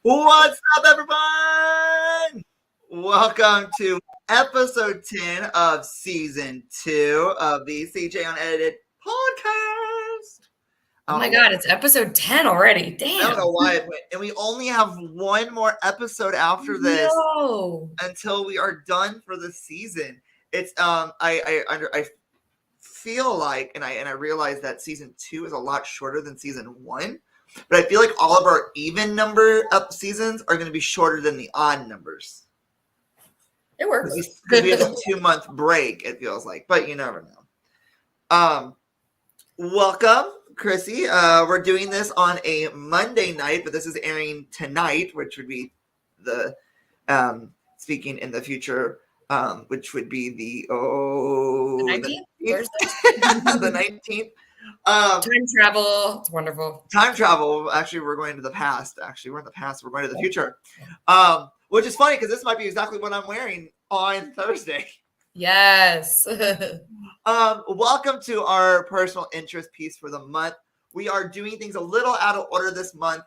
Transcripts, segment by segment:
What's up, everyone? Welcome to episode 10 of season 2 of the CJ Unedited podcast. Oh my God, it's episode 10 already. Damn. I don't know why it went. And we only have one more episode after this until we are done for the season. It's I feel like and I realize that season 2 is a lot shorter than season 1. But I feel like all of our even number up seasons are going to be shorter than the odd numbers. It works. Because we have a 2-month break, it feels like. But you never know. Welcome, Chrissy. We're doing this on a Monday night, but this is airing tonight, which would be the speaking in the future, which would be the 19th? The 19th. Time travel. It's wonderful. Time travel. Actually, we're going to the past. We're in the past. We're going to the future. Which is funny because this might be exactly what I'm wearing on Thursday. Yes. Welcome to our personal interest piece for the month. We are doing things a little out of order this month,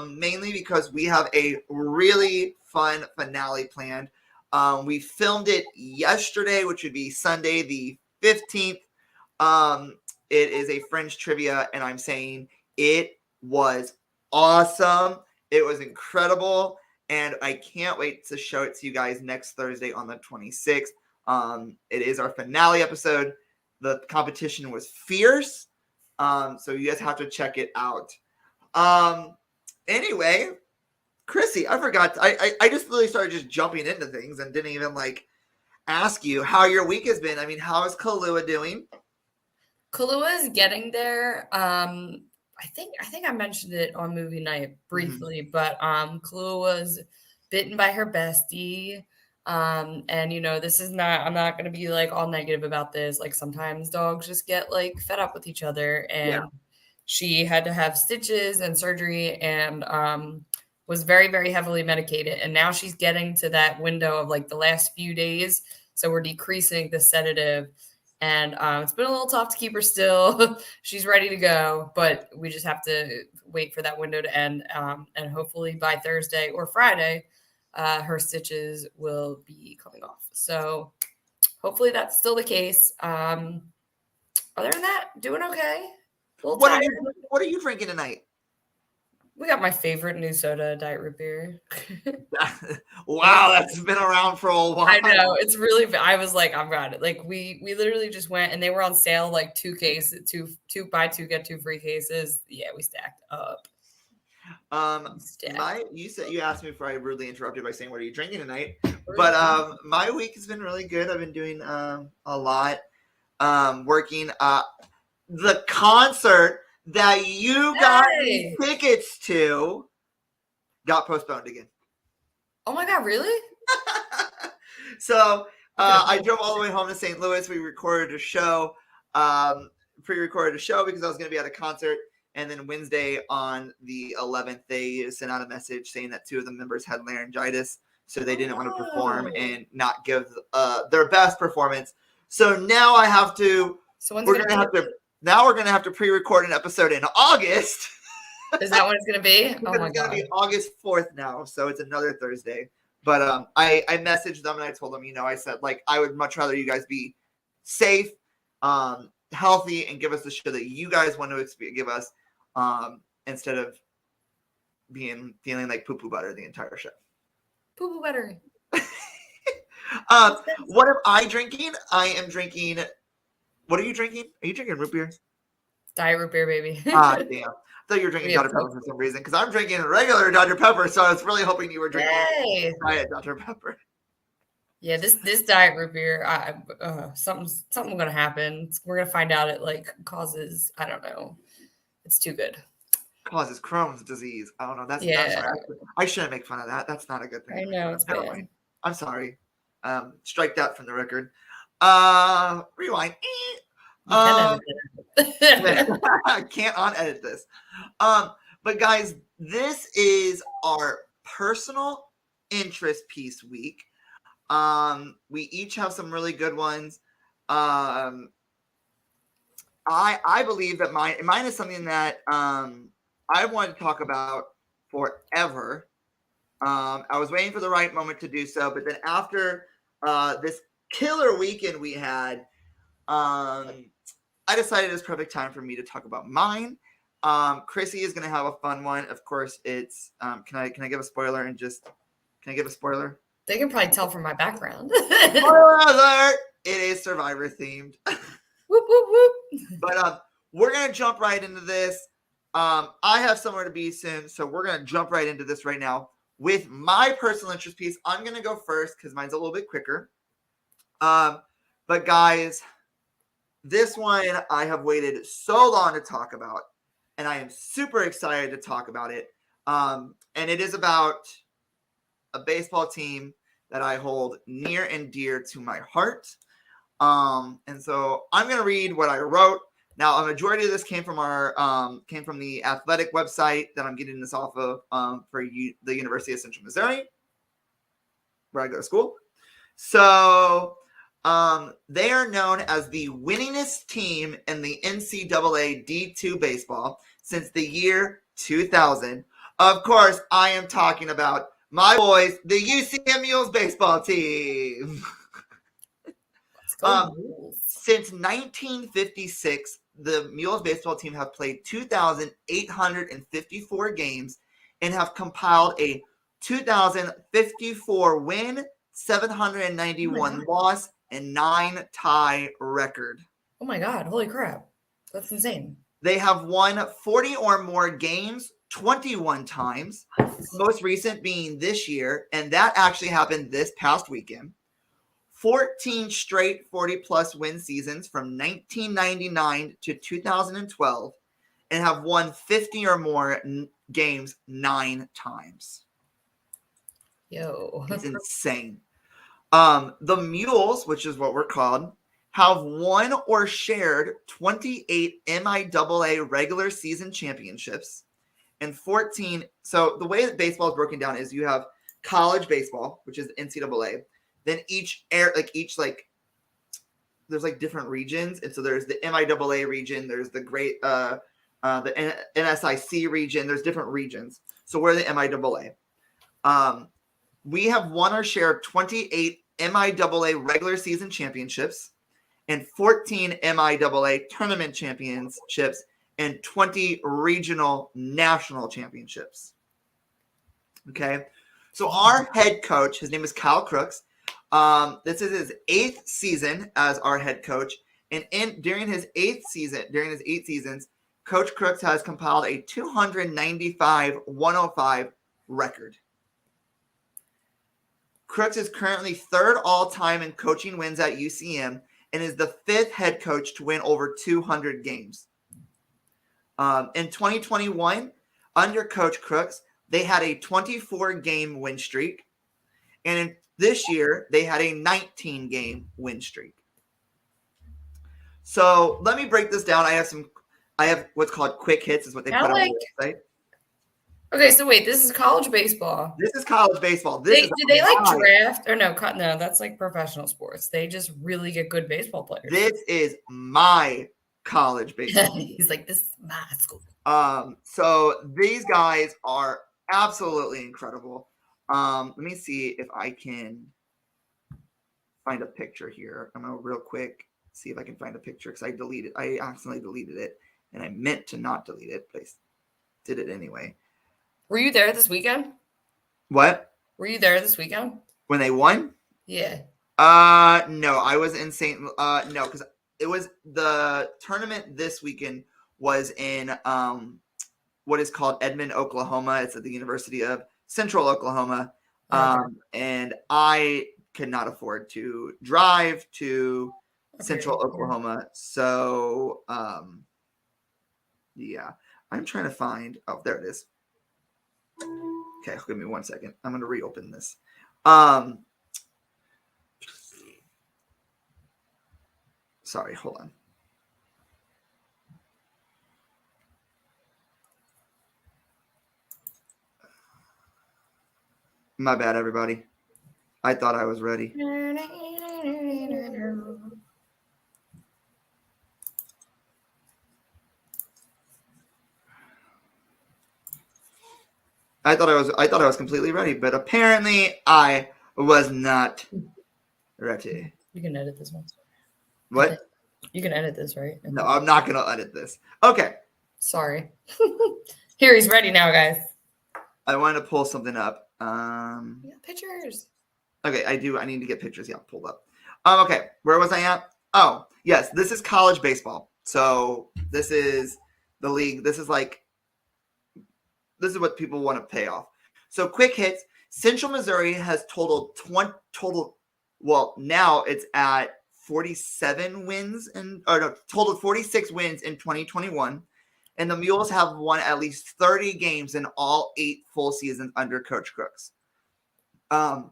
mainly because we have a really fun finale planned. We filmed it yesterday, which would be Sunday the 15th. It is a Fringe trivia, and I'm saying it was awesome. It was incredible, and I can't wait to show it to you guys next Thursday on the 26th. It is our finale episode. The competition was fierce, so you guys have to check it out. Anyway, Chrissy, I forgot. I just really started just jumping into things and didn't even ask you how your week has been. I mean, how is Kahlua doing? Kahlua is getting there. I think I mentioned it on movie night briefly, but Kahlua was bitten by her bestie. And this is not, I'm not going to be all negative about this. Sometimes dogs just get fed up with each other, and she had to have stitches and surgery and was very, very heavily medicated. And now she's getting to that window of the last few days. So we're decreasing the sedative. And it's been a little tough to keep her still. She's ready to go, but we just have to wait for that window to end. And hopefully by Thursday or Friday, her stitches will be coming off. So hopefully that's still the case. Other than that, doing okay. What are you drinking tonight? We got my favorite new soda, Diet Root Beer. Wow, that's been around for a while. I know. It's really, I was I'm got it. We literally just went, and they were on sale, 2 cases, two buy 2, get 2 free cases. Yeah, we stacked up. You asked me before I rudely interrupted by saying, what are you drinking tonight? But my week has been really good. I've been doing a lot, working. The concert that you got tickets to got postponed again. Oh my God, really? So I drove all the way home to St. Louis. We recorded a show, pre-recorded a show because I was going to be at a concert. And then Wednesday on the 11th, they sent out a message saying that 2 of the members had laryngitis. So they didn't want to perform and not give their best performance. So now I have to, now we're going to have to pre-record an episode in August. Is that what it's going to be? Oh my God. It's going to be August 4th now. So it's another Thursday. But I messaged them and I told them, I said, I would much rather you guys be safe, healthy, and give us the show that you guys want to give us instead of feeling like poo-poo butter the entire show. Poo-poo butter. What am I drinking? I am drinking... What are you drinking? Are you drinking root beer? Diet Root Beer, baby. Damn. I thought you were drinking Dr. Pepper for some reason, because I'm drinking regular Dr. Pepper, so I was really hoping you were drinking Diet Dr. Pepper. Yeah, this Diet Root Beer, something's going to happen. We're going to find out it causes, I don't know. It's too good. Causes Crohn's disease. I don't know. That's I shouldn't make fun of that. That's not a good thing. I know, it's bad. I'm sorry. Strike that from the record. Rewind. I can't unedit this. But guys, this is our personal interest piece week. We each have some really good ones. I believe that mine is something that I wanted to talk about forever. I was waiting for the right moment to do so, but then after this killer weekend we had, I decided it was perfect time for me to talk about mine. Chrissy is gonna have a fun one. Of course, it's can I give a spoiler and just can I give a spoiler? They can probably tell from my background. Spoiler alert! It is Survivor themed. Whoop, whoop, whoop. But we're gonna jump right into this. I have somewhere to be soon, so we're gonna jump right into this right now with my personal interest piece. I'm gonna go first because mine's a little bit quicker. But guys, this one I have waited so long to talk about, and I am super excited to talk about it. And it is about a baseball team that I hold near and dear to my heart. And so I'm going to read what I wrote. Now, a majority of this came from the athletic website that I'm getting this off of for the University of Central Missouri, where I go to school. So they are known as the winningest team in the NCAA D2 baseball since the year 2000. Of course, I am talking about my boys, the UCM Mules baseball team. Since 1956, the Mules baseball team have played 2,854 games and have compiled a 2,054 win, 791 loss, and 9 tie record. Oh my God, holy crap. That's insane. They have won 40 or more games 21 times, most recent being this year, and that actually happened this past weekend. 14 straight 40-plus win seasons from 1999 to 2012, and have won 50 or more games 9 times. Yo. It's insane. The Mules, which is what we're called, have won or shared 28 MIAA regular season championships and 14. So the way that baseball is broken down is you have college baseball, which is NCAA. Then there's like different regions, and so there's the MIAA region, there's the NSIC region, there's different regions. So we're the MIAA. We have won our share of 28 MIAA regular season championships and 14 MIAA tournament championships and 20 regional national championships. Okay, so our head coach, his name is Kyle Crooks. This is his 8th season as our head coach, and during his 8 seasons, Coach Crooks has compiled a 295-105 record. Crooks is currently 3rd all-time in coaching wins at UCM and is the 5th head coach to win over 200 games. In 2021, under Coach Crooks, they had a 24-game win streak, and this year they had a 19-game win streak. So let me break this down. I have what's called quick hits, is what they put on the website. Okay, so wait, this is college baseball. This is college baseball. Do they draft or no? That's like professional sports. They just really get good baseball players. This is my college baseball. He's like, this is my school. So these guys are absolutely incredible. Let me see if I can find a picture here. I'm gonna real quick see if I can find a picture because I accidentally deleted it, and I meant to not delete it, but I did it anyway. Were you there this weekend? What? Were you there this weekend? When they won? Yeah. No, I was in no, because it was the tournament this weekend was in what is called Edmond, Oklahoma. It's at the University of Central Oklahoma. And I could not afford to drive to Central Oklahoma. So yeah. I'm trying to find there it is. Okay, give me 1 second. I'm going to reopen this. Sorry, hold on. My bad, everybody. I thought I was ready. I thought I was completely ready, but apparently I was not ready. You can edit this one. What? You can edit this, right? No, I'm not gonna edit this. Okay. Sorry. Here, he's ready now, guys. I wanted to pull something up. Yeah, pictures. Okay, I do. I need to get pictures. Yeah, pulled up. Okay, where was I at? Oh, yes, this is college baseball. So this is the league. This is what people want to pay off. So quick hits. Central Missouri has totaled. Well, now it's at 47 wins totaled 46 wins in 2021. And the Mules have won at least 30 games in all 8 full seasons under Coach Crooks. And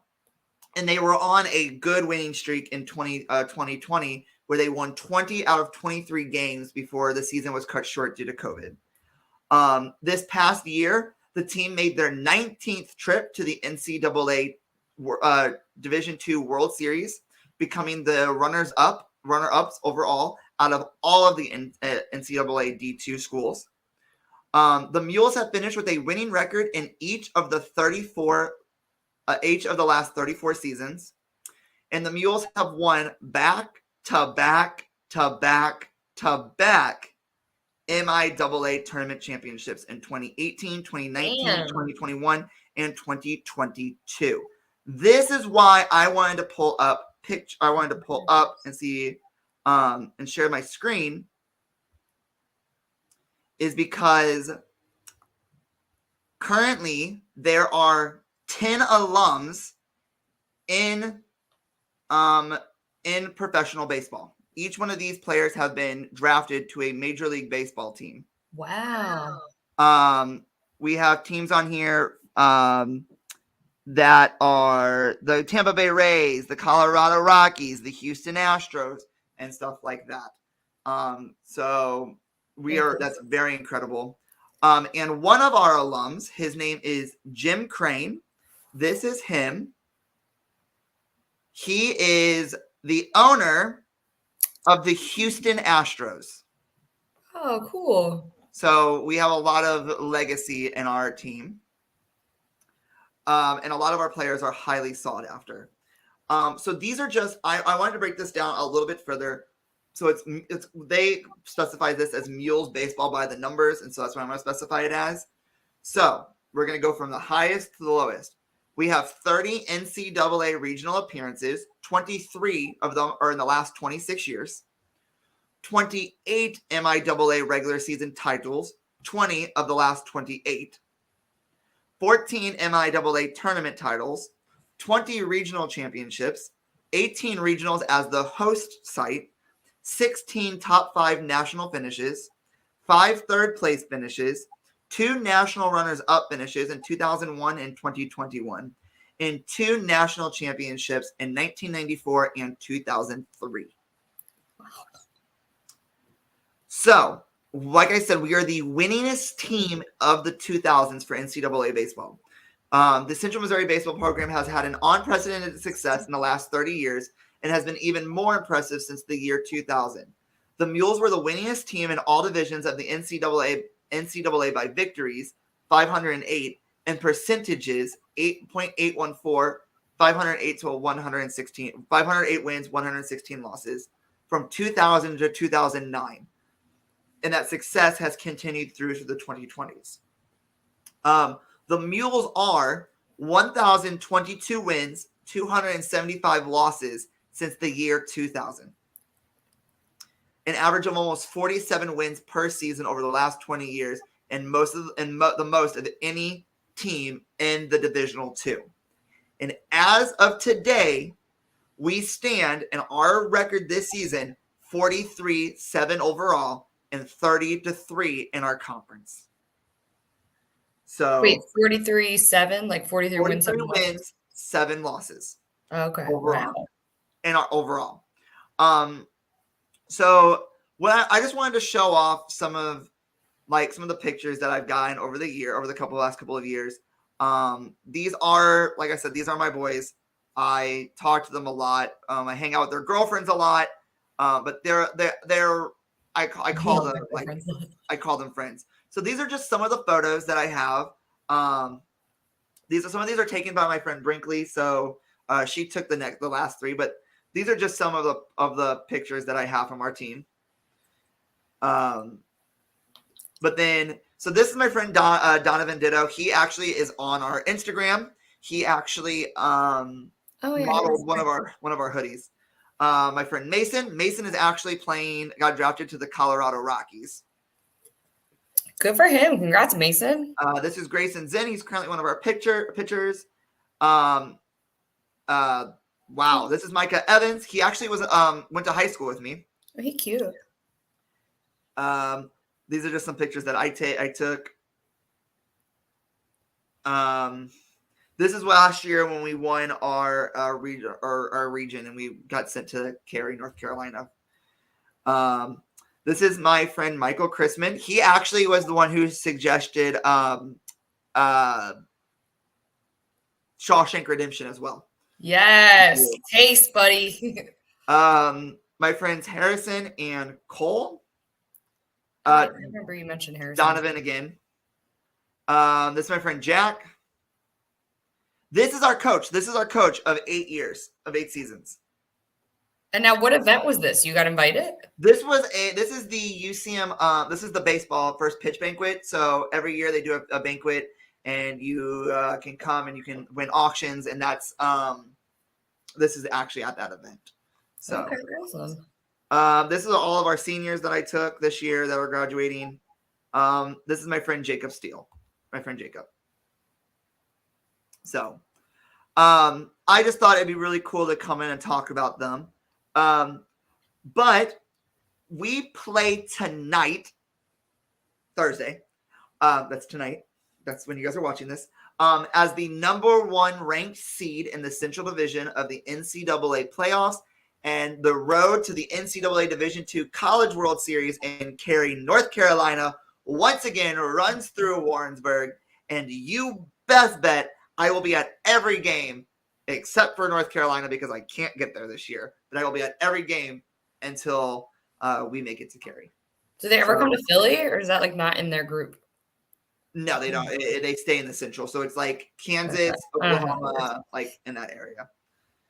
they were on a good winning streak in 2020, where they won 20 out of 23 games before the season was cut short due to COVID. This past year, the team made their 19th trip to the NCAA Division II World Series, becoming the runner-ups overall out of all of the NCAA D2 schools. The Mules have finished with a winning record in each of the last 34 seasons, and the Mules have won back-to-back MIAA tournament championships in 2018, 2019, 2021, and 2022. This is why I wanted to pull up and see and share my screen, is because currently there are 10 alums in professional baseball. Each one of these players have been drafted to a Major League Baseball team. Wow. We have teams on here that are the Tampa Bay Rays, the Colorado Rockies, the Houston Astros, and stuff like that. So that's very incredible. And one of our alums, his name is Jim Crane. This is him. He is the owner of the Houston Astros. Oh, cool. So we have a lot of legacy in our team. And a lot of our players are highly sought after. So these are just, I wanted to break this down a little bit further. So they specify this as Mules baseball by the numbers, and so that's what I'm going to specify it as. So we're going to go from the highest to the lowest. We have 30 NCAA regional appearances. 23 of them are in the last 26 years. 28 MIAA regular season titles. 20 of the last 28. 14 MIAA tournament titles. 20 regional championships. 18 regionals as the host site. 16 top 5 national finishes, 5 third-place finishes, 2 national runners-up finishes in 2001 and 2021, and 2 national championships in 1994 and 2003. Wow. So, like I said, we are the winningest team of the 2000s for NCAA baseball. The Central Missouri Baseball Program has had an unprecedented success in the last 30 years, and has been even more impressive since the year 2000. The Mules were the winningest team in all divisions of the NCAA by victories, 508, and percentages, 8.814, 508 to 116, 508 wins, 116 losses, from 2000 to 2009. And that success has continued through to the 2020s. The Mules are 1,022 wins, 275 losses, since the year 2000. An average of almost 47 wins per season over the last 20 years, and the most of any team in the Divisional II. And as of today, we stand in our record this season 43-7 overall and 30-3 in our conference. So wait, 43-7, like 43 wins, 7 losses. Okay. Overall. Wow. In our overall. So what I just wanted to show off some of the pictures that I've gotten over the last couple of years. These are, like I said, these are my boys. I talk to them a lot. I hang out with their girlfriends a lot. But I call them friends. So these are just some of the photos that I have. Some of these are taken by my friend Brinkley, so she took the last 3, but these are just some of the pictures that I have from our team. But then, so this is my friend Donovan Ditto. He actually is on our Instagram. He actually modeled one of our hoodies. My friend Mason. Mason is actually got drafted to the Colorado Rockies. Good for him. Congrats, Mason. This is Grayson Zinn. He's currently one of our pitchers. Wow, this is Micah Evans. He actually went to high school with me. Oh, he's cute. These are just some pictures that I took. This is last year when we won our region and we got sent to Cary, North Carolina. This is my friend Michael Chrisman. He actually was the one who suggested Shawshank Redemption as well. Yes, taste, buddy. My friends Harrison and Cole. I remember you mentioned Harrison. Donovan again. This is my friend Jack. This is our coach. This is our coach of 8 years, of 8 seasons. And now, what event was this? You got invited? This is the UCM. This is the baseball first pitch banquet. So every year they do a banquet, and you can come and you can win auctions. And that's this is actually at that event. So okay, awesome. This is all of our seniors that I took this year that are graduating. This is my friend Jacob Steele. My friend Jacob. So, I just thought it'd be really cool to come in and talk about them. But we play tonight, Thursday. That's tonight. That's when you guys are watching this. As the number 1 ranked seed in the Central Division of the NCAA playoffs and the road to the NCAA Division II College World Series in Cary, North Carolina, once again runs through Warrensburg. And you best bet I will be at every game except for North Carolina because I can't get there this year. But I will be at every game until we make it to Cary. Do they ever come to Philly, or is that like not in their group? No, they don't. They stay in the Central. So it's like Kansas, Oklahoma, like in that area.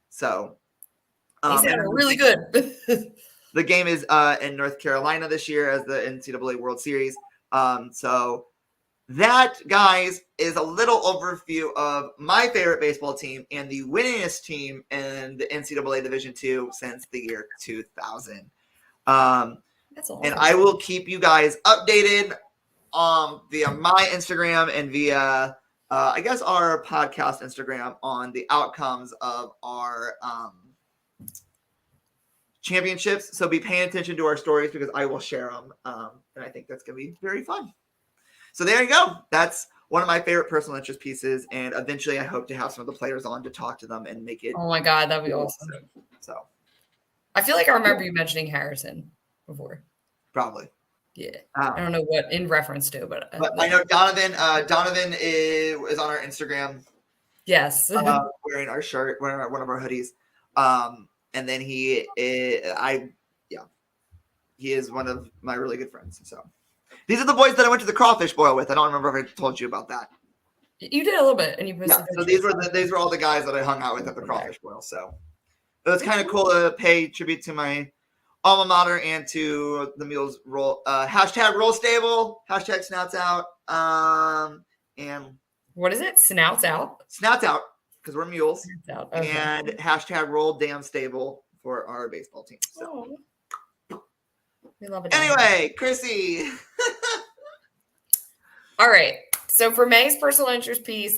So these are really good. The game is in North Carolina this year as the NCAA World Series. So that, guys, is a little overview of my favorite baseball team and the winningest team in the NCAA Division II since the year 2000. That's awesome. And I will keep you guys updated via my Instagram and via, I guess, our podcast Instagram on the outcomes of our championships. So be paying attention to our stories because I will share them. And I think that's going to be very fun. So there you go. That's one of my favorite personal interest pieces. And eventually I hope to have some of the players on to talk to them and make it. Oh my God, that'd be awesome. So I feel like I remember you mentioning Harrison before. Probably. Yeah. I don't know what in reference to, but I know Donovan. Donovan is on our Instagram. Yes. Wearing our shirt, wearing one of our hoodies. And then he is one of my really good friends. So these are the boys that I went to the crawfish boil with. I don't remember if I told you about that. You did a little bit, and you posted. Yeah, so these were all the guys that I hung out with at the crawfish boil. So it was kind of cool to pay tribute to my alma mater and to the Mules roll. Hashtag roll stable. Hashtag snouts out. And what is it? Snouts out. Snouts out because we're Mules. Out. Okay. And hashtag roll damn stable for our baseball team. So. We love it. Anyway, Chrissy. All right. So for May's personal interest piece,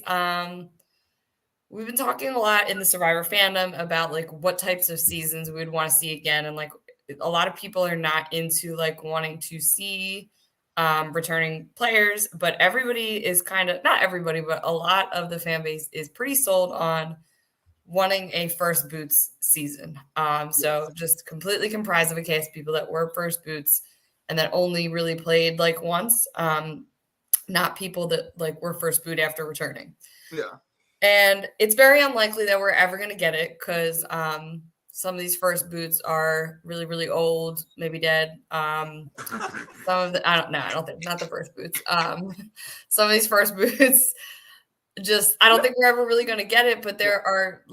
we've been talking a lot in the Survivor fandom about like what types of seasons we would want to see again. And like a lot of people are not into like wanting to see returning players, but everybody is kind of, not everybody, but a lot of the fan base is pretty sold on wanting a first boots season. So just completely comprised of a case of people that were first boots and that only really played like once, not people that like were first boot after returning. Yeah. And it's very unlikely that we're ever going to get it because some of these first boots are really, really old, maybe dead. Some of the, I don't think, not the first boots. Some of these first boots I don't think we're ever really going to get it, but there are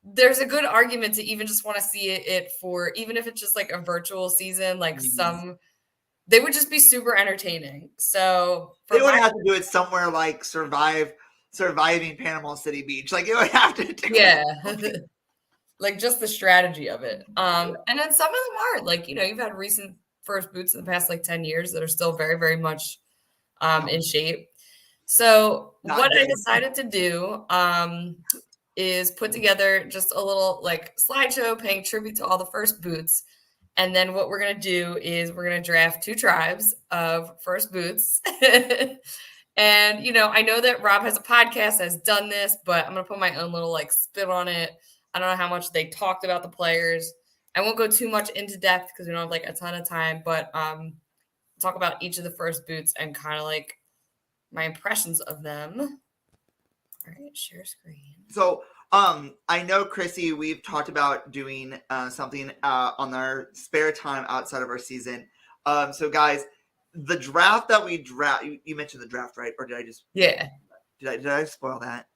there's a good argument to even just want to see it for, even if it's just like a virtual season, like they would just be super entertaining. So they would have to do it somewhere like surviving Panama City Beach. Like it would have to do like just the strategy of it. And then some of them are like, you've had recent first boots in the past like 10 years that are still very, very much in shape. So what I decided to do is put together just a little like slideshow paying tribute to all the first boots. And then what we're going to do is we're going to draft 2 tribes of first boots. And, I know that Rob has a podcast that has done this, but I'm going to put my own little like spin on it. I don't know how much they talked about the players. I won't go too much into depth because we don't have like a ton of time, but talk about each of the first boots and kind of like my impressions of them. All right, share screen. So, I know, Chrissy, we've talked about doing something on our spare time outside of our season. So, guys, the draft that we draft, you mentioned the draft, right? Or did I just? Yeah. Did I spoil that?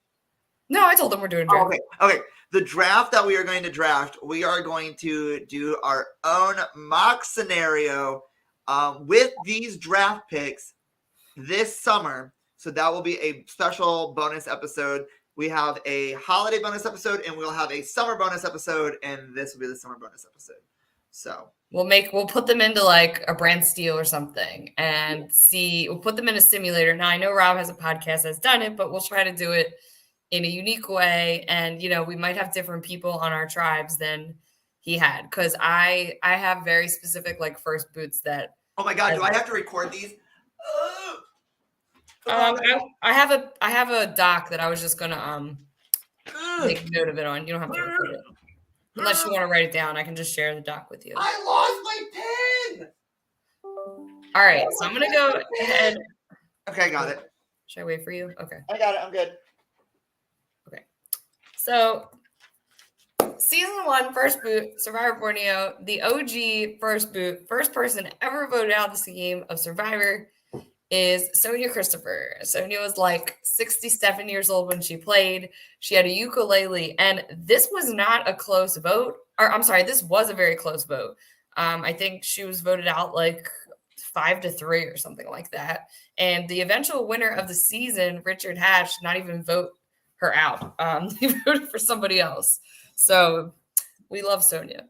No, I told them we're doing a draft. Okay. The draft that we are going to draft, we are going to do our own mock scenario with these draft picks this summer. So that will be a special bonus episode. We have a holiday bonus episode and we'll have a summer bonus episode, and this will be the summer bonus episode. So we'll put them into like a brand steel or something and we'll put them in a simulator. Now I know Rob has a podcast that's done it, but we'll try to do it in a unique way. And, we might have different people on our tribes than he had. Because I have very specific, like, first boots that... Oh, my God. Do I have to record these? I have a doc that I was just going to make a note of it on. You don't have to record it. Unless you want to write it down, I can just share the doc with you. I lost my pen! All right. So I'm going to go ahead. Okay, I got it. Should I wait for you? Okay. I got it. I'm good. Okay. So, season 1, first boot, Survivor Borneo, the OG first boot, first person ever voted out of this game of Survivor is Sonia Christopher. Sonia was like 67 years old when she played. She had a ukulele, and this was not a close vote. Or I'm sorry, this was a very close vote. I think she was voted out like 5-3 or something like that. And the eventual winner of the season, Richard Hatch, did not even vote her out. He voted for somebody else. So we love Sonia.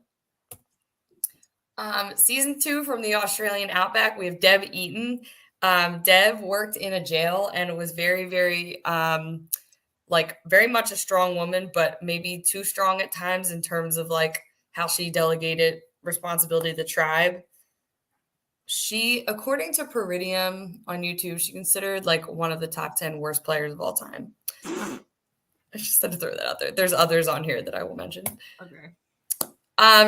Season 2 from the Australian Outback, we have Deb Eaton. Deb worked in a jail and was very, very, very much a strong woman, but maybe too strong at times in terms of like how she delegated responsibility to the tribe. She, according to Peridium on YouTube, she considered like one of the top 10 worst players of all time. I just had to throw that out there. There's others on here that I will mention. Okay.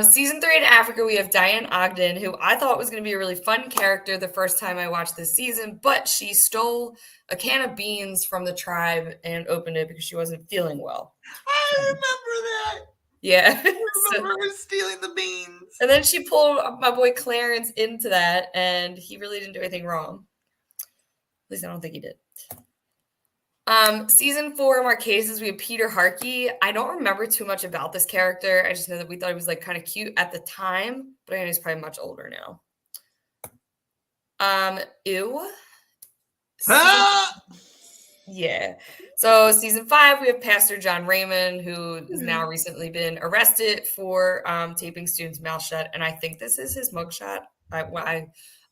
Season 3 in Africa, we have Diane Ogden, who I thought was going to be a really fun character the first time I watched this season, but she stole a can of beans from the tribe and opened it because she wasn't feeling well. I remember that. Yeah. I remember her stealing the beans. And then she pulled my boy Clarence into that, and he really didn't do anything wrong. At least I don't think he did. Season 4 Marquesas, we have Peter Harkey. I don't remember too much about this character. I just know that we thought he was like kind of cute at the time, but I know he's probably much older now. Ew. Yeah. So season 5, we have Pastor John Raymond, who has now recently been arrested for taping students' mouth shut, and I think this is his mugshot. I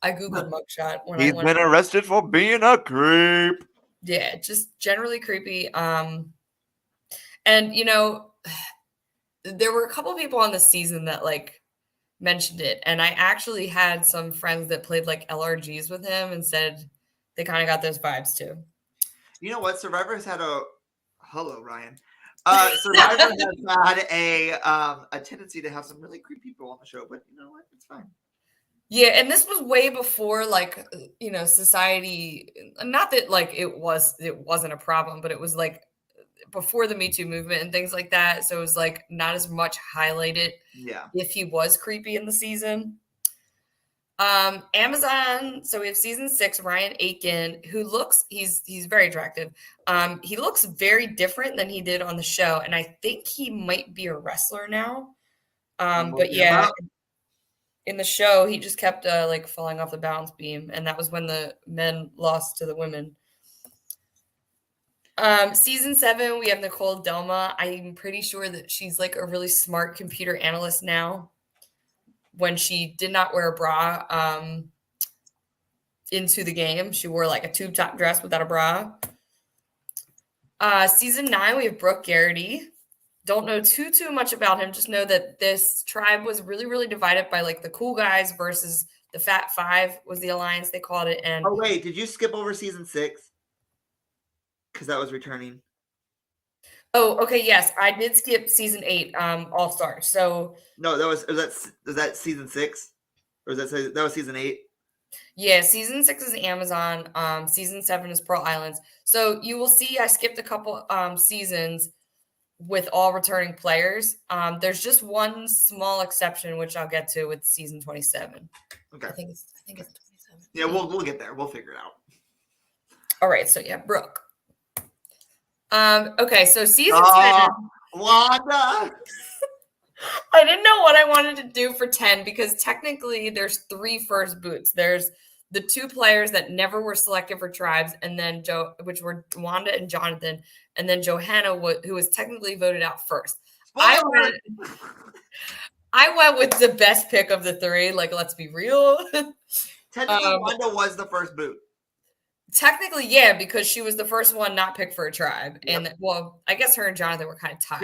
googled mugshot when he's been arrested for being a creep. Yeah, just generally creepy. And there were a couple of people on the season that like mentioned it, and I actually had some friends that played like LRGs with him and said they kind of got those vibes too. You know what? Survivor's had hello, Ryan. Survivor has had a tendency to have some really creepy people on the show, but you know what? It's fine. Yeah, and this was way before like society. Not that like it wasn't a problem, but it was like before the Me Too movement and things like that. So it was like not as much highlighted. Yeah, if he was creepy in the season. Amazon. So we have season 6, Ryan Aiken, who he's very attractive. He looks very different than he did on the show, and I think he might be a wrestler now. But yeah, in the show, he just kept like falling off the balance beam, and that was when the men lost to the women. Season 7, we have Nicole Delma. I'm pretty sure that she's like a really smart computer analyst now. When she did not wear a bra into the game, she wore like a tube top dress without a bra. Season 9, we have Brooke Garrity. Don't know too much about him. Just know that this tribe was really, really divided by like the cool guys versus the Fat Five was the alliance they called it. And oh wait, did you skip over season 6? Because that was returning. Oh, okay, yes, I did skip season 8, All Stars. So no, was that season 6, or was that was season 8? Yeah, season 6 is Amazon. Season 7 is Pearl Islands. So you will see I skipped a couple seasons with all returning players. There's just one small exception, which I'll get to with season 27. Okay. I think it's 27. Yeah, we'll get there. We'll figure it out. All right, so yeah, Brooke. Okay, so season 10. Wanda. I didn't know what I wanted to do for 10 because technically there's 3 first boots. There's the 2 players that never were selected for tribes, and then which were Wanda and Jonathan, and then Johanna, who was technically voted out first. I went with the best pick of the 3. Like, let's be real. Technically, Wanda was the first boot. Technically, yeah, because she was the first one not picked for a tribe. Yep. And well, I guess her and Jonathan were kind of tied.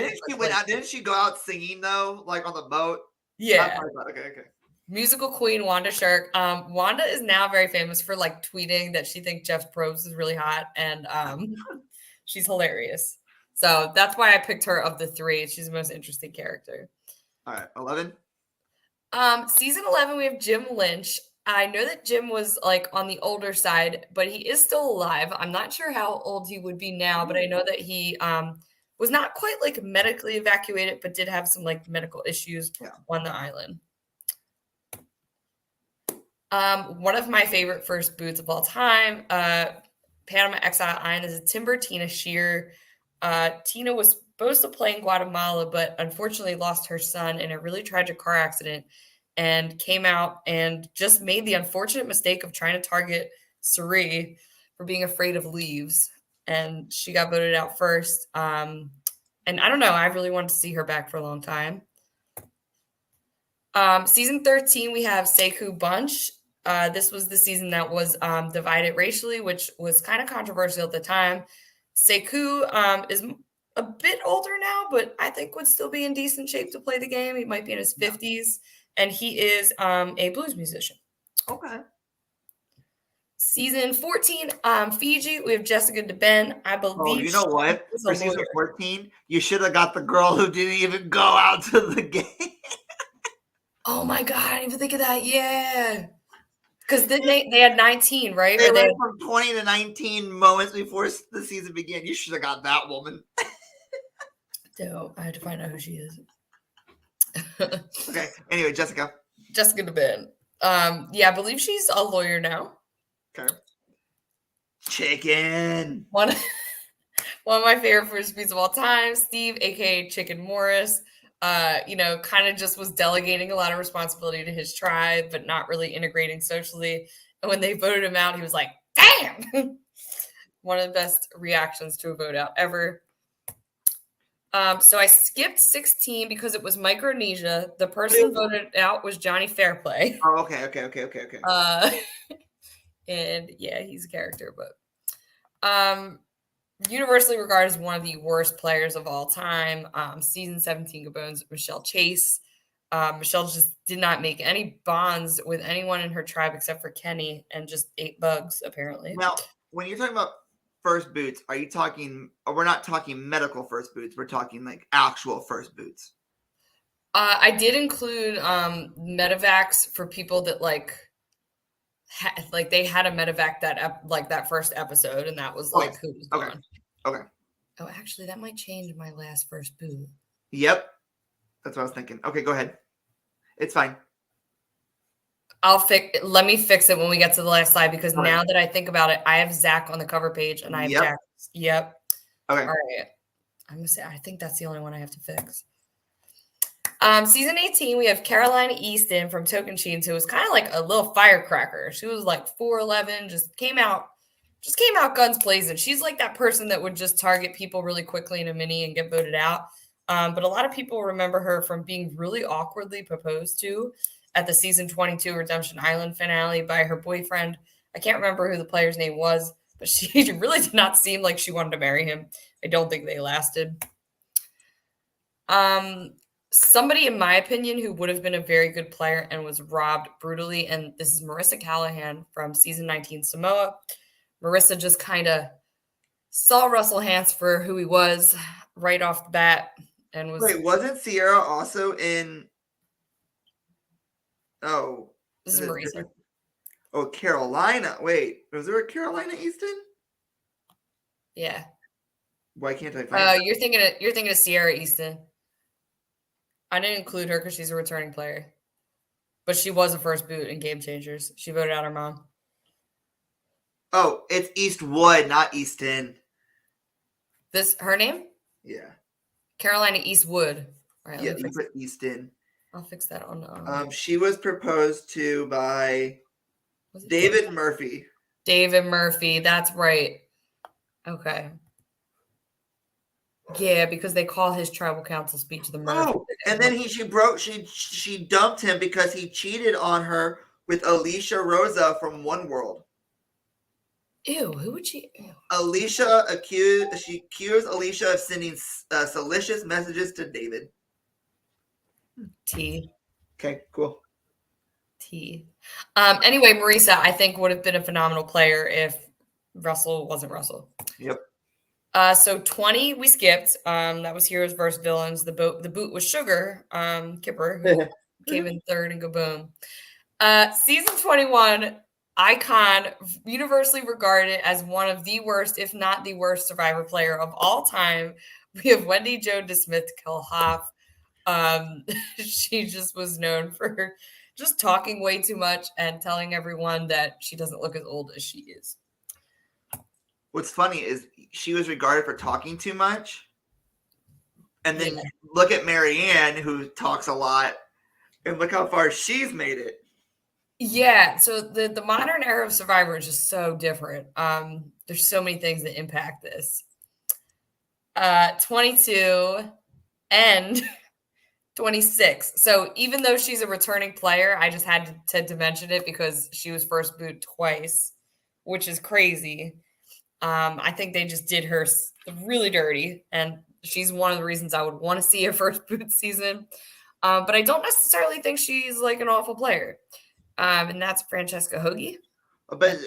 Didn't she go out singing though, like on the boat? Yeah. Okay. Musical queen Wanda Shark. Wanda is now very famous for like tweeting that she thinks Jeff Probst is really hot, and she's hilarious. So that's why I picked her of the 3. She's the most interesting character. All right, 11. Season 11, we have Jim Lynch. I know that Jim was like on the older side, but he is still alive. I'm not sure how old he would be now, but I know that he was not quite like medically evacuated, but did have some like medical issues on the island. One of my favorite first boots of all time, Panama Exile Island, is Timber Tina Shear. Tina was supposed to play in Guatemala, but unfortunately lost her son in a really tragic car accident, and came out and just made the unfortunate mistake of trying to target Suri for being afraid of leaves. And she got voted out first. And I don't know. I really wanted to see her back for a long time. Season 13, we have Sekou Bunch. This was the season that was divided racially, which was kind of controversial at the time. Sekou is a bit older now, but I think would still be in decent shape to play the game. He might be in his 50s. And he is a blues musician. Okay. Season 14, Fiji, we have Jessica DeBen. I believe. Oh, you know what? For season 14, you should have got the girl who didn't even go out to the game. Oh my God, I didn't even think of that. Yeah. Because they had 19, right? They went from 20 to 19 moments before the season began. You should have got that woman. So I had to find out who she is. Okay. Anyway, Jessica DeBen. Yeah, I believe she's a lawyer now. Okay. Chicken. One of my favorite first beats of all time, Steve, aka Chicken Morris. Kind of just was delegating a lot of responsibility to his tribe, but not really integrating socially. And when they voted him out, he was like, "Damn!" One of the best reactions to a vote out ever. So I skipped 16 because it was Micronesia. The person voted out was Johnny Fairplay. Oh, okay. And yeah, he's a character, but universally regarded as one of the worst players of all time. Season 17 Gabone's Michelle Chase. Michelle just did not make any bonds with anyone in her tribe except for Kenny, and just ate bugs, apparently. Now, when you're talking about first boots, are you talking, we're not talking medical first boots, we're talking like actual first boots? I did include medevacs for people that they had a medevac that first episode, and that was who was gone. Okay. Oh, actually, that might change my last first boot. Yep. That's what I was thinking. Okay, go ahead. It's fine. Let me fix it when we get to the last slide because All right. now that I think about it, I have Zach on the cover page and I have Yep. Jack. Yep. Okay. All right. I'm gonna say I think that's the only one I have to fix. Season 18, we have Carolina Easton from Tocantins, who was kind of like a little firecracker. She was like 4'11", just came out guns blazing. She's like that person that would just target people really quickly in a mini and get voted out. But a lot of people remember her from being really awkwardly proposed to at the season 22 Redemption Island finale by her boyfriend. I can't remember who the player's name was, but she really did not seem like she wanted to marry him. I don't think they lasted. Somebody, in my opinion, who would have been a very good player and was robbed brutally, and this is Marissa Callahan from season 19 Samoa. Marissa just kind of saw Russell Hantz for who he was right off the bat and was. Wait, wasn't Sierra also in? Oh, This is Marissa. Oh, Carolina. Wait, was there a Carolina Easton? Yeah. Why can't I find? You're thinking of Sierra Easton. I didn't include her because she's a returning player, but she was a first boot in Game Changers. She voted out her mom. Oh, it's Eastwood, not Easton. Her name? Yeah. Carolina Eastwood. All right, yeah, you put Easton. I'll fix that on. She was proposed to by David Murphy. David Murphy, that's right. Okay. Yeah, because they call his tribal council speech the Murphy. Oh, and then she dumped him because he cheated on her with Alicia Rosa from One World. Ew, who would she? Ew. Alicia accused Alicia of sending salacious messages to David. T. Okay, cool. T. Anyway, Marisa, I think would have been a phenomenal player if Russell wasn't Russell. Yep. So 20 we skipped. That was Heroes versus Villains. The boot was Sugar, Kipper, who came in third and go boom. Season 21, icon, universally regarded as one of the worst, if not the worst, Survivor player of all time. We have Wendy Jo DeSmith Kilhoff. She just was known for just talking way too much and telling everyone that she doesn't look as old as she is. What's funny is she was regarded for talking too much. And then look at Marianne, who talks a lot, and look how far she's made it. Yeah, so the modern era of Survivor is just so different. There's so many things that impact this. 22 and 26. So even though she's a returning player, I just had to mention it because she was first boot twice, which is crazy. I think they just did her really dirty, and she's one of the reasons I would want to see a first boot season. But I don't necessarily think she's like an awful player. And that's Francesca Hoagie. But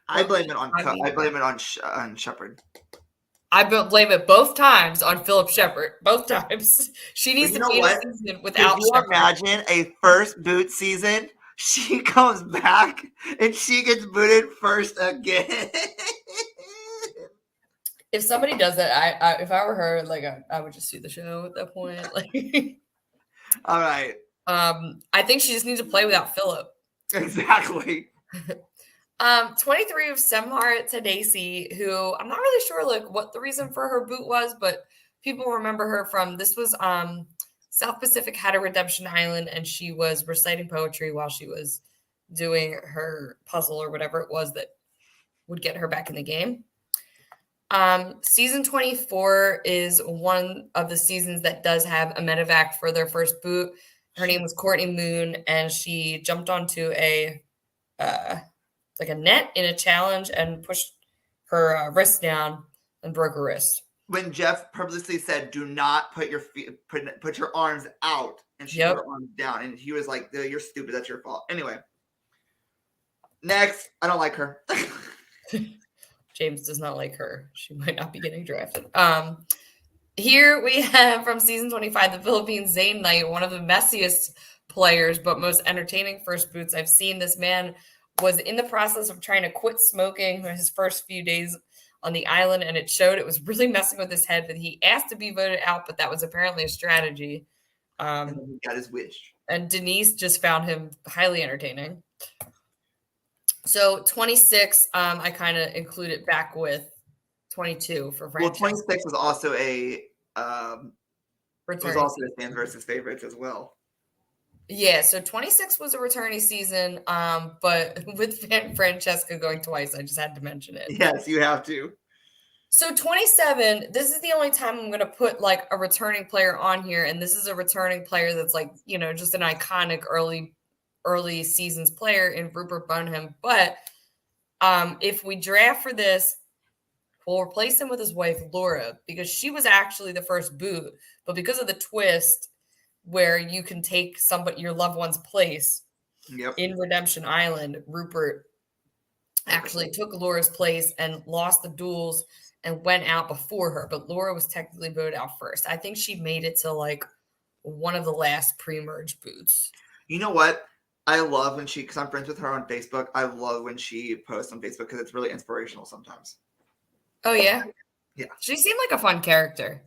I blame it on Shepard. I blame it both times on Philip Shepard. Both times. She needs to be in a season without Can you Shepard. imagine a first boot season? She comes back and she gets booted first again. If somebody does that, if I were her, like I would just sue the show at that point. Like, all right. I think she just needs to play without Philip. Exactly. 23 of Semhar Tadasi, who I'm not really sure like what the reason for her boot was, but people remember her from this was South Pacific had a Redemption Island, and she was reciting poetry while she was doing her puzzle or whatever it was that would get her back in the game. Season 24 is one of the seasons that does have a medevac for their first boot. Her name was Courtney Moon, and she jumped onto a net in a challenge and pushed her wrist down and broke her wrist. When Jeff purposely said, "Do not put your feet, put your arms out," and she put her arms down, and he was like, "You're stupid. That's your fault." Anyway, next, I don't like her. James does not like her. She might not be getting drafted. Here we have from season 25, the Philippines, Zane Knight, one of the messiest players, but most entertaining first boots I've seen. This man was in the process of trying to quit smoking his first few days on the island, and it showed. It was really messing with his head, but he asked to be voted out, but that was apparently a strategy. And then he got his wish. And Denise just found him highly entertaining. So 26, I kind of included back with 22 for Francesca. Well, 26 was also a fan versus favorites as well. Yeah, so 26 was a returning season, but with Francesca going twice, I just had to mention it. Yes, you have to. So 27, this is the only time I'm going to put like a returning player on here, and this is a returning player that's like, you know, just an iconic early seasons player in Rupert Boneham. But if we draft for this, we'll replace him with his wife, Laura, because she was actually the first boot. But because of the twist where you can take your loved one's place in Redemption Island, Rupert actually took Laura's place and lost the duels and went out before her. But Laura was technically voted out first. I think she made it to like one of the last pre-merge boots. You know what? I love when because I'm friends with her on Facebook. I love when she posts on Facebook because it's really inspirational sometimes. Oh, yeah? Yeah. She seemed like a fun character.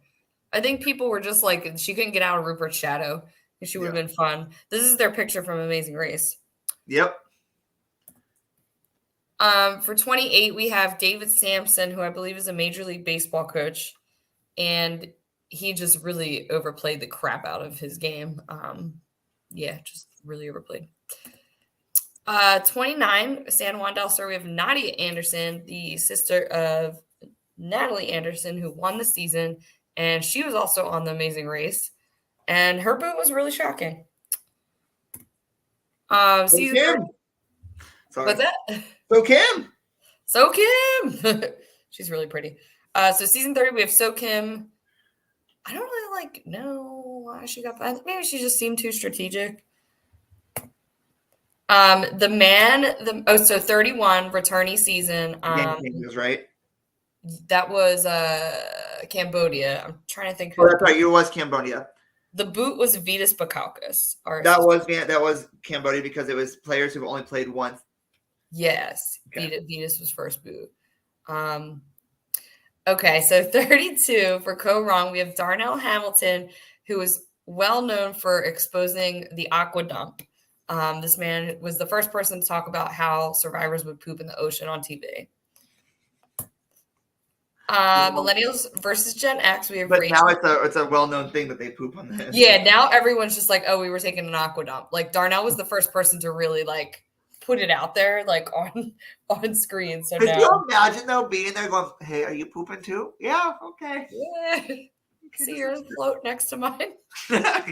I think people were just like, she couldn't get out of Rupert's shadow. She would have been fun. This is their picture from Amazing Race. Yep. For 28, we have David Sampson, who I believe is a Major League Baseball coach. And he just really overplayed the crap out of his game. Just really overplayed. 29, San Juan del Sur, we have Nadia Anderson, the sister of Natalie Anderson, who won the season. And she was also on The Amazing Race. And her boot was really shocking. Season Kim. What's that? So Kim. She's really pretty. So season 30, we have So Kim. I don't really know why she got that. Maybe she just seemed too strategic. So 31, returnee season. Right? That was Cambodia. I'm trying to think. Oh, that's right. It was Cambodia. The boot was Vitas Bakauskas. That was Cambodia because it was players who've only played once. Yes, okay. Vitas was first boot. Okay, so 32 for Co-Wrong, we have Darnell Hamilton, who is well known for exposing the aqua dump. This man was the first person to talk about how survivors would poop in the ocean on TV. Millennials versus Gen X. We have Rachel. Now it's a well-known thing that they poop on the. Yeah, now everyone's just like, oh, we were taking an aqua dump. Like Darnell was the first person to really like put it out there, like on screen. So could you imagine though being there going, "Hey, are you pooping too?" Yeah, okay. Yeah. See yours float next to mine.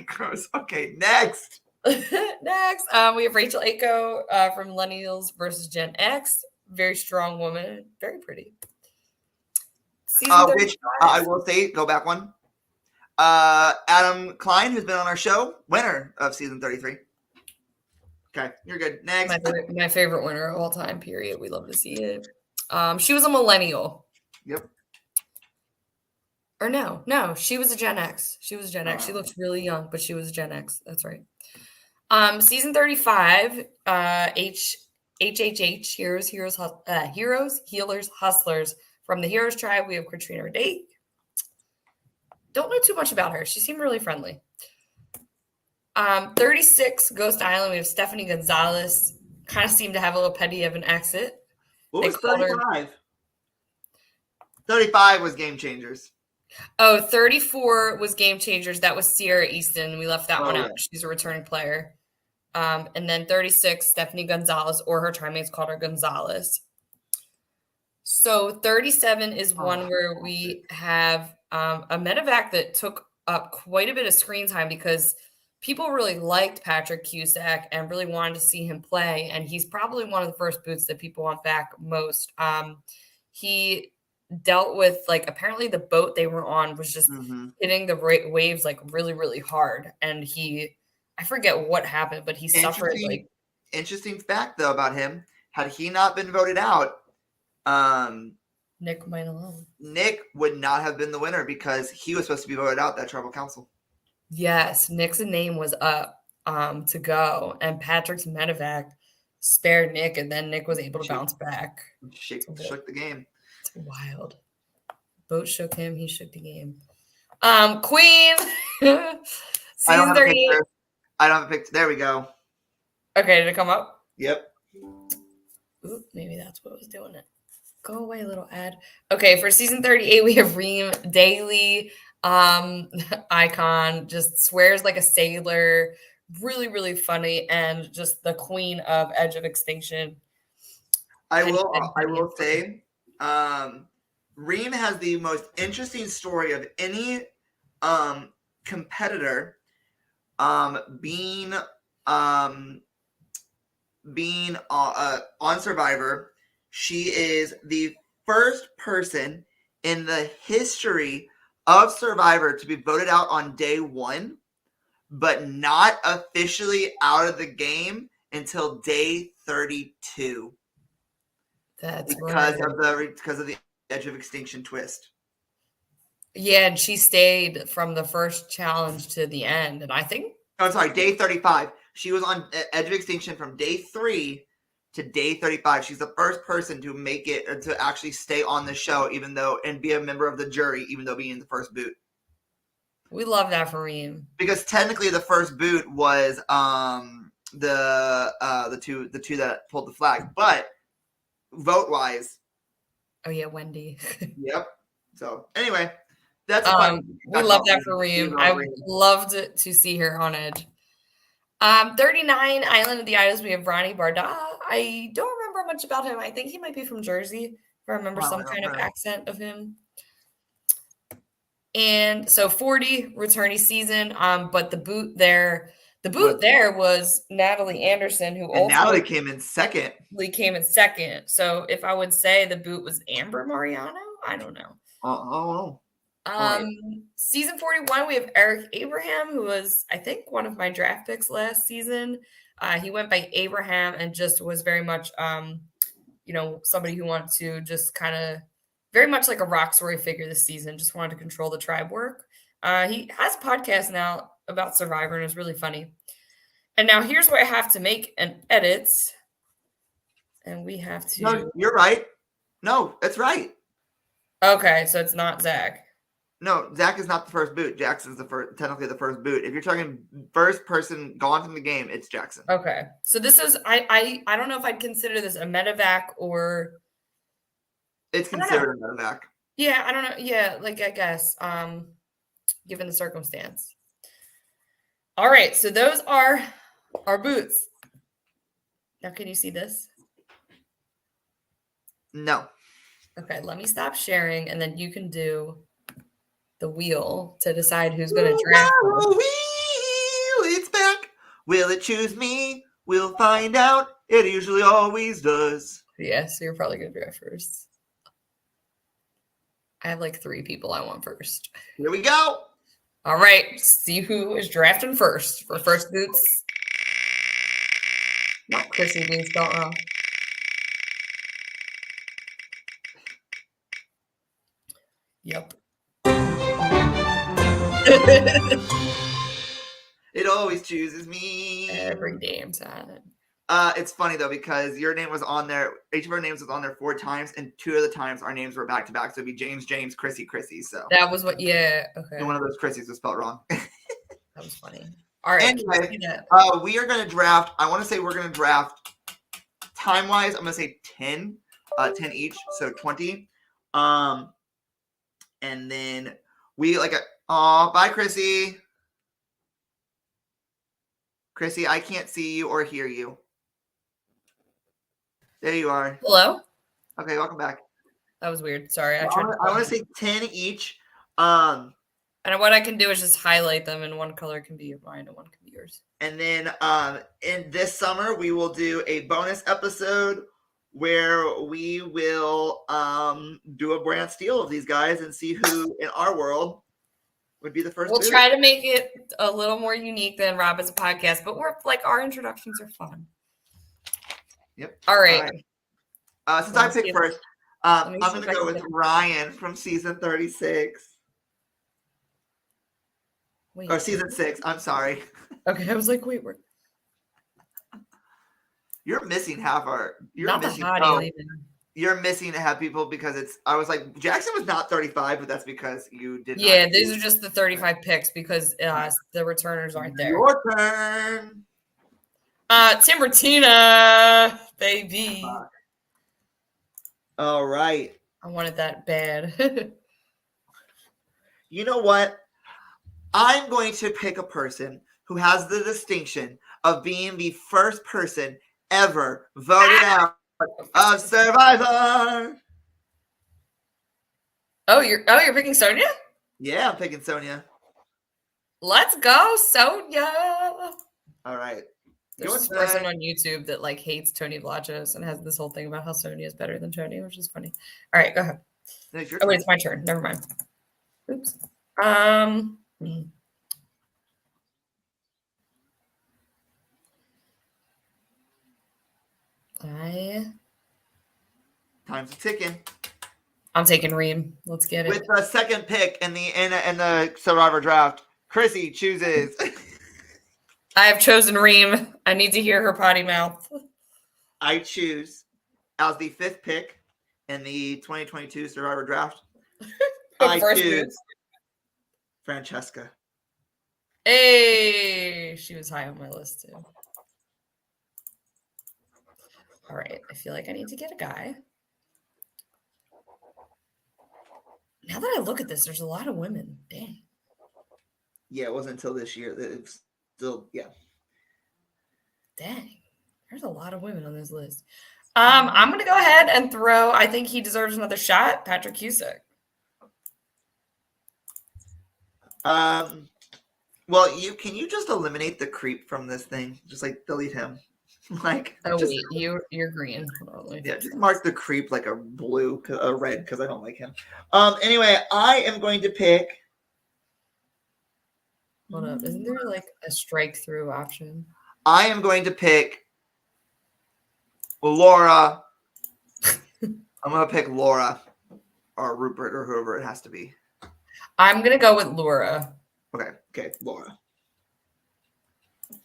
Gross. Okay, next. Next, we have Rachel Aiko from Millennials versus Gen X. Very strong woman, very pretty. Which I will say, go back one. Adam Klein, who's been on our show, winner of season 33. Okay, you're good. Next. My favorite winner of all time, period. We love to see it. She was a millennial. Yep. Or no, she was a Gen X. She was a Gen X. She looks really young, but she was a Gen X. That's right. Season 35, HHH, Heroes, Healers, Hustlers. From the Heroes Tribe, we have Katrina Radake. Don't know too much about her. She seemed really friendly. 36, Ghost Island, we have Stephanie Gonzalez. Kind of seemed to have a little petty of an exit. What was 35? 35 was Game Changers. Oh, 34 was Game Changers. That was Sierra Easton. We left that one out. She's a returning player. And then 36, Stephanie Gonzalez, or her teammates called her Gonzalez. So 37 is one where we have a medevac that took up quite a bit of screen time because people really liked Patrick Cusack and really wanted to see him play. And he's probably one of the first boots that people want back most. He dealt with, like, apparently the boat they were on was just hitting the waves, like, really, really hard. And I forget what happened, but he suffered, like... Interesting fact, though, about him. Had he not been voted out, Nick might alone. Nick would not have been the winner because he was supposed to be voted out that tribal council. Yes, Nick's name was up to go, and Patrick's medevac spared Nick, and then Nick was able to bounce back. Shook the game. It's wild. Boat shook him. He shook the game. Queen. Season 38. I don't have a picture. There we go. Okay, did it come up? Yep. Ooh, maybe that's what was doing it. Go away, little ad. Okay, for season 38, we have Reem Daily, icon, just swears like a sailor, really, really funny, and just the queen of Edge of Extinction. I will say, Reem has the most interesting story of any competitor being on Survivor. She is the first person in the history of Survivor to be voted out on day 1, but not officially out of the game until day 32. That's because right. of the Edge of Extinction twist. Yeah, and she stayed from the first challenge to the end, and I think. Oh, sorry, day 35. She was on Edge of Extinction from day 3 to day 35. She's the first person to make it, to actually stay on the show, and be a member of the jury, even though being in the first boot. We love that for Reem. Because technically, the first boot was the two that pulled the flag, but vote wise. Oh yeah, Wendy. Yep. So anyway, that's we love that for Reem. I loved to see her on Edge. 39, Island of the Idols, we have Ronnie Barda. I don't remember much about him. I think he might be from Jersey, if I remember some kind of accent of him. And so 40, returnee season. But the boot there was Natalie Anderson, who also Natalie came in second. So if I would say the boot was Amber Mariano, I don't know. Oh. Season 41, we have Eric Abraham, who was, I think, one of my draft picks last season. He went by Abraham and just was very much, somebody who wanted to just kind of very much like a rock story figure this season, just wanted to control the tribe work. He has a podcast now about Survivor, and it's really funny. And now here's where I have to make an edit. And we have to. No, you're right. No, that's right. Okay, so it's not Zach. No, Zach is not the first boot. Jackson's technically the first boot. If you're talking first person gone from the game, it's Jackson. Okay, so this is I don't know if I'd consider this a medevac or. It's considered a medevac. Yeah, I don't know. Yeah, I guess, given the circumstance. All right, so those are our boots. Now, can you see this? No. Okay, let me stop sharing, and then you can do the wheel to decide who's going to draft. Wheel, it's back. Will it choose me? We'll find out. It usually always does. Yeah, so you're probably going to draft first. I have 3 people I want first. Here we go. All right, see who is drafting first for first boots. Not Chrissy being spelled wrong. Yep. It always chooses me. Every damn time. It's funny though because your name was on there. Each of our names was on there 4 times, and 2 of the times our names were back to back. So it'd be James, Chrissy. So that was what. Yeah. Okay. And one of those Chrissys was spelled wrong. That was funny. All right. Anyway, we are going to draft. I want to say we're going to draft time wise. I'm going to say 10 each, so 20. And then we bye, Chrissy. Chrissy, I can't see you or hear you. There you are. Hello. Okay, welcome back. That was weird. Sorry. I want to say 10 each. And what I can do is just highlight them, and one color can be mine and one can be yours. And then in this summer, we will do a bonus episode where we will do a brand steal of these guys and see who in our world would be the first. We'll try to make it a little more unique than Rob as a podcast, but we're our introductions are fun. Yep. All right. Since I picked first, I'm going to go with Ryan from season 36. Wait, or season 6. I'm sorry. Okay, I was like, wait, you're missing half our. You're not missing. the hottie even. You're missing to have people because I was like, Jackson was not 35, but that's because you did not. Yeah, these are just the 35 picks because the returners aren't there. Your turn. Timbertina, baby. All right. I wanted that bad. You know what? I'm going to pick a person who has the distinction of being the first person ever voted out of Survivor. Oh, you're picking Sonia? Yeah, I'm picking Sonia. Let's go, Sonia. All right. There's this person on YouTube that like hates Tony Vlachos and has this whole thing about how Sonia is better than Tony, which is funny. All right, go ahead. Oh wait, it's my turn. Never mind. Oops. Time's ticking. I'm taking Reem. Let's get it. With the second pick in the Survivor draft, Chrissy chooses. I have chosen Reem. I need to hear her potty mouth. I choose as the fifth pick in the 2022 Survivor draft. I choose Francesca. Hey, she was high on my list too. All right, I feel like I need to get a guy. Now that I look at this, there's a lot of women. Dang. Yeah, it wasn't until this year that it's still, yeah. Dang. There's a lot of women on this list. I'm going to go ahead and throw, I think he deserves another shot, Patrick Cusick. Well, can you just eliminate the creep from this thing? Just like delete him. Like, oh wait, you're green. Yeah, just mark the creep like a blue, a red, because I don't like him. Anyway, I am going to pick. Hold up, isn't there like a strike through option? I am going to pick Laura. I'm going to pick Laura or Rupert or whoever it has to be. I'm going to go with Laura. Okay, Laura.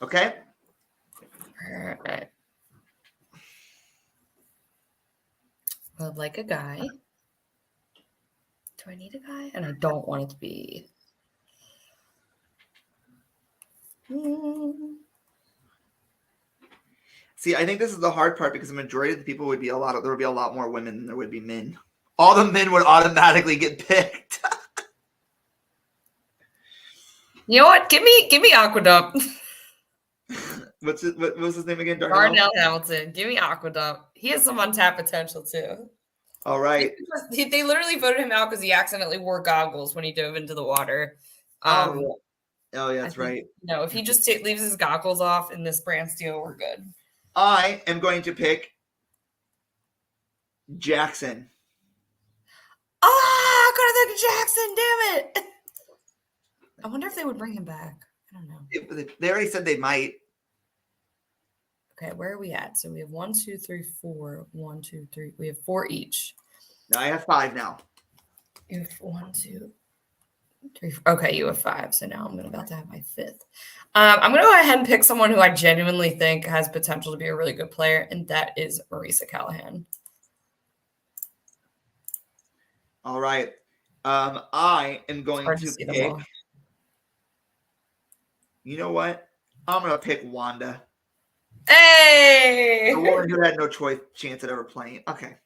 Okay. All right. I'd like a guy. Do I need a guy? And I don't want it to be. See, I think this is the hard part because the majority of the people there would be a lot more women than there would be men. All the men would automatically get picked. You know what? Give me Aqueduct. What was his name again? Darnell Hamilton. Give me Aqueduct. He has some untapped potential too. All right. They literally voted him out because he accidentally wore goggles when he dove into the water. Oh yeah, that's right. No, if he just leaves his goggles off in this brand steel, we're good. I am going to pick Jackson. I could have taken Jackson. Damn it! I wonder if they would bring him back. I don't know. They already said they might. Okay, where are we at? So we have 1, 2, 3, 4. 1, 2, 3. We have 4 each. No, I have 5 now. You have 1, 2, 3. 4. Okay, you have 5. So now I'm about to have my 5th. I'm going to go ahead and pick someone who I genuinely think has potential to be a really good player, and that is Marisa Callahan. All right. I am going to pick. You know what? I'm going to pick Wanda. Hey! The woman who had no chance at ever playing. Okay.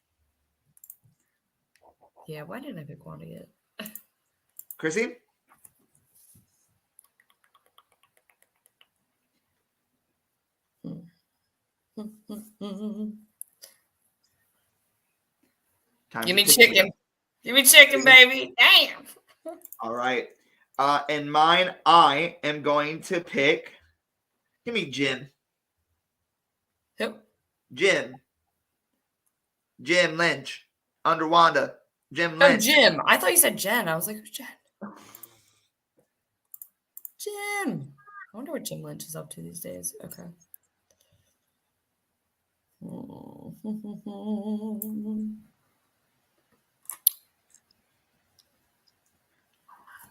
Yeah, why didn't I pick Wanda yet? Chrissy? Give me chicken. Give me chicken, baby. Damn. All right. And mine, I am going to pick. Give me Jim. Who? Jim Lynch. Under Wanda. Jim Lynch. Oh, Jim. I thought you said Jen. I was like, who's Jen? Jim. I wonder what Jim Lynch is up to these days. Okay. Let's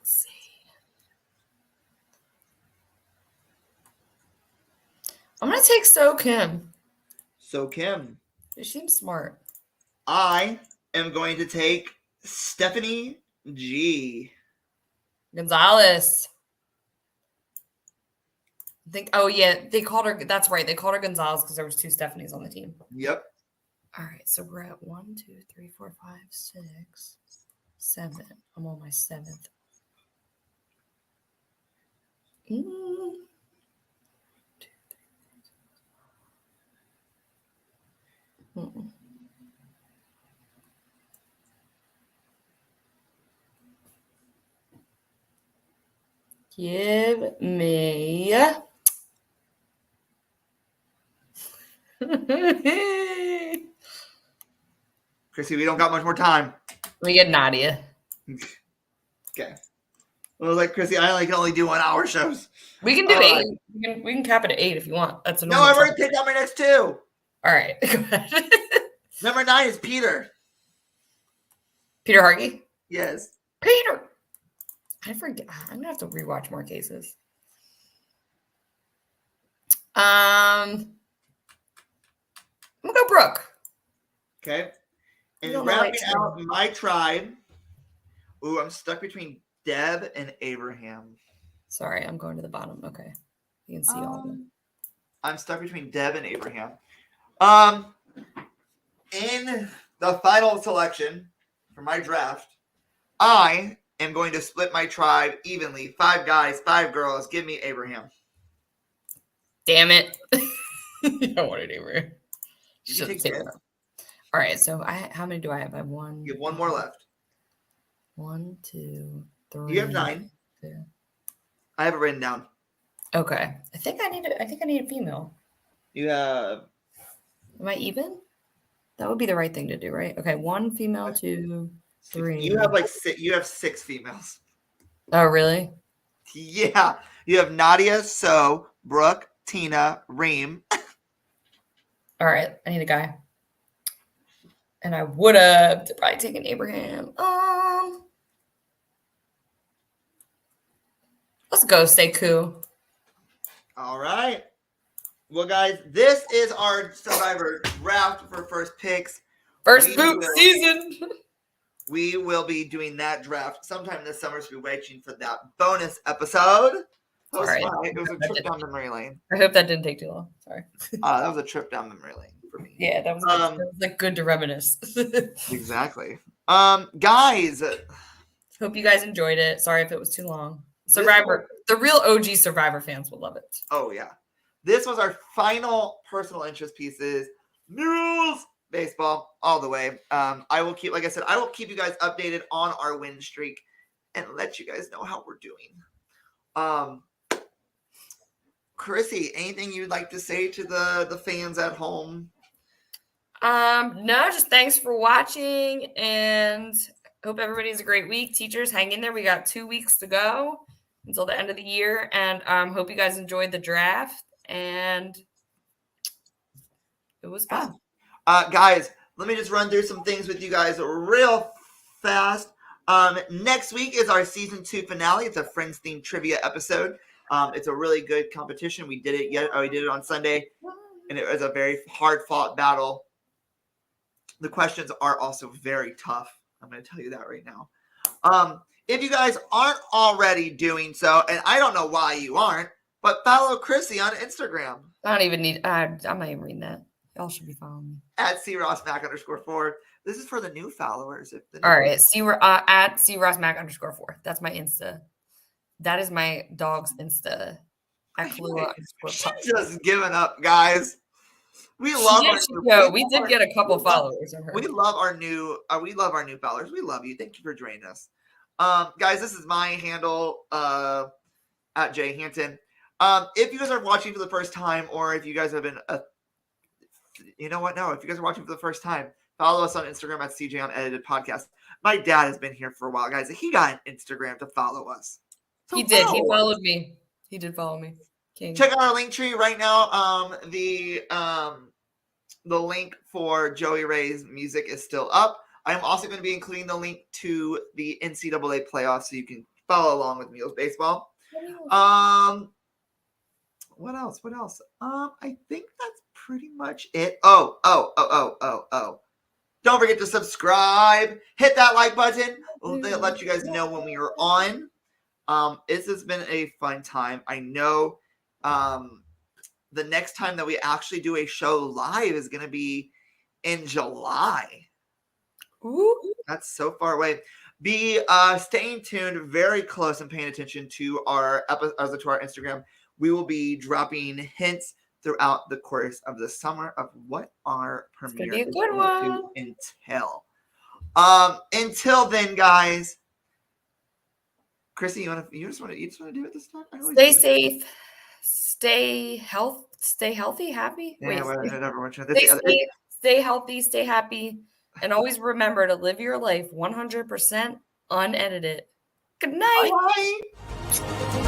see. I'm going to take So Kim. So Kim. She seems smart. I am going to take Stephanie G. Gonzalez. I think. Oh yeah, they called her. That's right. They called her Gonzalez because there was 2 Stephanies on the team. Yep. All right, so we're at 1, 2, 3, 4, 5, 6, 7. I'm on my 7th. Give me. Chrissy, we don't got much more time. We get Nadia. Okay. Well, like Chrissy, I can only do 1 hour shows. We can do 8. We can cap it at 8 if you want. That's a No, normal I've already time. picked out my next 2. All right, go ahead. Number 9 is Peter. Peter Hargy. Yes. Peter. I forget. I'm gonna have to rewatch more cases. I'm gonna go Brooke. Okay. And wrapping out my tribe. Ooh, I'm stuck between Deb and Abraham. Sorry, I'm going to the bottom. Okay. You can see all of them. I'm stuck between Deb and Abraham. In the final selection for my draft, I am going to split my tribe evenly. 5 guys, 5 girls. Give me Abraham. Damn it. You don't want it Abraham. You can take Deb. All right, so how many do I have? I have 1. You have 1 more left. 1, 2, 3. You have 9. 2. I have it written down. Okay. I think I need a female. You have. Am I even? That would be the right thing to do, right? Okay, 1 female, 2, 3. You have 6. You have 6 females. Oh, really? Yeah. You have Nadia, So, Brooke, Tina, Reem. All right, I need a guy. And I would have probably taken Abraham. Let's go, Sekou. All right. Well, guys, this is our Survivor draft for first picks. First poop season. We will be doing that draft sometime this summer, so we're waiting for that bonus episode. That was fun. It was a trip down memory lane. I hope that didn't take too long. Sorry. That was a trip down memory lane for me. Yeah, that was like good to reminisce. Exactly. Guys. Hope you guys enjoyed it. Sorry if it was too long. Survivor, the real OG Survivor fans will love it. Oh, yeah. This was our final personal interest pieces. News baseball all the way. I will keep you guys updated on our win streak and let you guys know how we're doing. Chrissy, anything you'd like to say to the fans at home? No, just thanks for watching and hope everybody has a great week. Teachers, hang in there. We got 2 weeks to go until the end of the year, and hope you guys enjoyed the draft. And it was fun. Guys, let me just run through some things with you guys real fast. Next week is our season 2 finale. It's a Friends themed trivia episode. It's a really good competition. We did it on Sunday, and it was a very hard fought battle. The questions are also very tough. I'm going to tell you that right now. If you guys aren't already doing so, and I don't know why you aren't, but follow Chrissy on Instagram. I don't even need. I'm not even reading that. Y'all should be following me at @CRossMac_4. This is for the new followers. All right, at CRossMac_4. That's my Insta. That is my dog's Insta. She's just giving up, guys. We love. We did get a couple followers. We love our new. We love our new followers. We love you. Thank you for joining us, guys. This is my handle at Jay Hanton. If you guys are watching for the first time, or if you guys have been, you know what? No, if you guys are watching for the first time, follow us on Instagram at CJ Unedited Podcast. My dad has been here for a while, guys. He got an Instagram to follow us. So he did. He followed me. He did follow me. King. Check out our link tree right now. The link for Joey Ray's music is still up. I'm also going to be including the link to the NCAA playoffs so you can follow along with Meals Baseball. What else? I think that's pretty much it. Oh. Don't forget to subscribe. Hit that like button. They'll let you guys know when we are on. This has been a fun time. I know the next time that we actually do a show live is going to be in July. Ooh. That's so far away. Be staying tuned, very close, and paying attention to our episodes, to our Instagram. We will be dropping hints throughout the course of the summer of what our premiere is going to entail. Until then, guys. Chrissy, you just want to do it this time? Stay safe. Stay healthy, happy. Yeah, whatever. Stay safe, stay healthy, stay happy, and always remember to live your life 100% unedited. Good night. Bye.